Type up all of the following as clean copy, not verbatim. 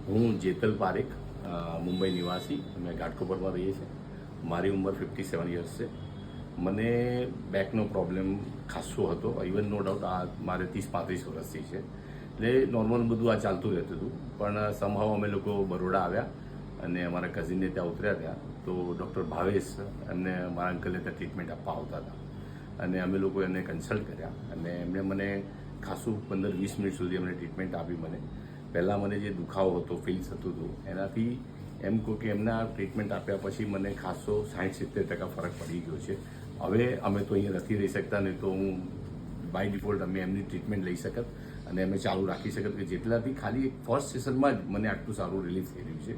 હું જેતલ પારેખ, મુંબઈ નિવાસી, અમે ઘાટકોપરમાં રહીએ છીએ. મારી ઉંમર 57 યર્સ છે. મને બેકનો પ્રોબ્લેમ ખાસો હતો. ઇવન નો ડાઉટ આ મારે 30-35 વર્ષથી છે. એટલે નોર્મલ બધું આ ચાલતું રહેતું હતું. પણ સમહાવ અમે લોકો બરોડા આવ્યા અને અમારા કઝિનને ત્યાં ઉતર્યા ત્યાં તો ડૉક્ટર ભાવેશ એમને મારા અંકલને ત્યાં ટ્રીટમેન્ટ આપવા આવતા હતા અને અમે લોકો એમને કન્સલ્ટ કર્યા અને એમણે મને ખાસું 15-20 મિનિટ સુધી એમને ટ્રીટમેન્ટ આપી. મને પહેલાં મને જે દુખાવો હતો, ફીલ્સ થતું હતું, એનાથી એમ કહું કે એમના ટ્રીટમેન્ટ આપ્યા પછી મને ખાસો 60-70% ફરક પડી ગયો છે. હવે અમે તો અહીંયા નથી રહી શકતા, નહીં તો હું બાય ડિફોલ્ટ અમે એમની ટ્રીટમેન્ટ લઈ શકત અને અમે ચાલુ રાખી શકત કે જેટલાથી ખાલી ફર્સ્ટ સેશનમાં જ મને આટલું સારું રિલીફ થઈ રહ્યું છે.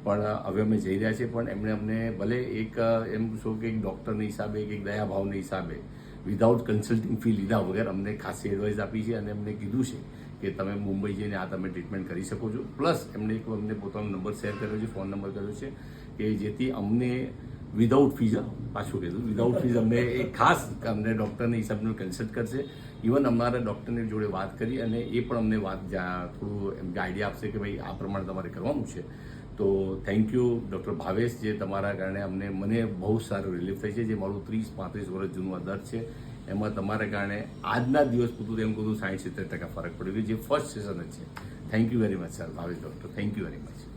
પણ હવે અમે જઈ રહ્યા છીએ. પણ એમણે અમને ભલે એક એમ શું કે એક ડૉક્ટરના હિસાબે એક દયાભાવના હિસાબે વિધાઉટ કન્સલ્ટિંગ ફી લીધા વગર અમને ખાસી એડવાઇસ આપી છે અને એમને કીધું છે કે તમે મુંબઈ જઈને આ તમે ટ્રીટમેન્ટ કરી શકો છો. પ્લસ એમણે એક અમને પોતાનો નંબર શેર કર્યો છે, ફોન નંબર કર્યો છે કે જેથી અમને વિધાઉટ ફીઝ, પાછું કીધું વિધાઉટ ફીઝ અમને એક ખાસ અમને ડૉક્ટરના હિસાબનું કન્સલ્ટ કરશે. ઇવન અમારા ડૉક્ટરની જોડે વાત કરી અને એ પણ અમને વાત થોડું એમ આઈડિયા આપશે કે ભાઈ આ પ્રમાણે તમારે કરવાનું છે. તો થેન્ક યુ ડૉક્ટર ભાવેશ, જે તમારા કારણે મને બહુ સારું રિલીફ થઈ છે. જે મારું 30-35 વર્ષ જૂનું આ દર્દ છે એમાં તમારા કારણે આજના દિવસ પૂરતું એમ કહું 60-70% ફરક પડ્યો, જે ફર્સ્ટ સેશન જ છે. Thank you very much sir Bhavesh doctor, thank you very much.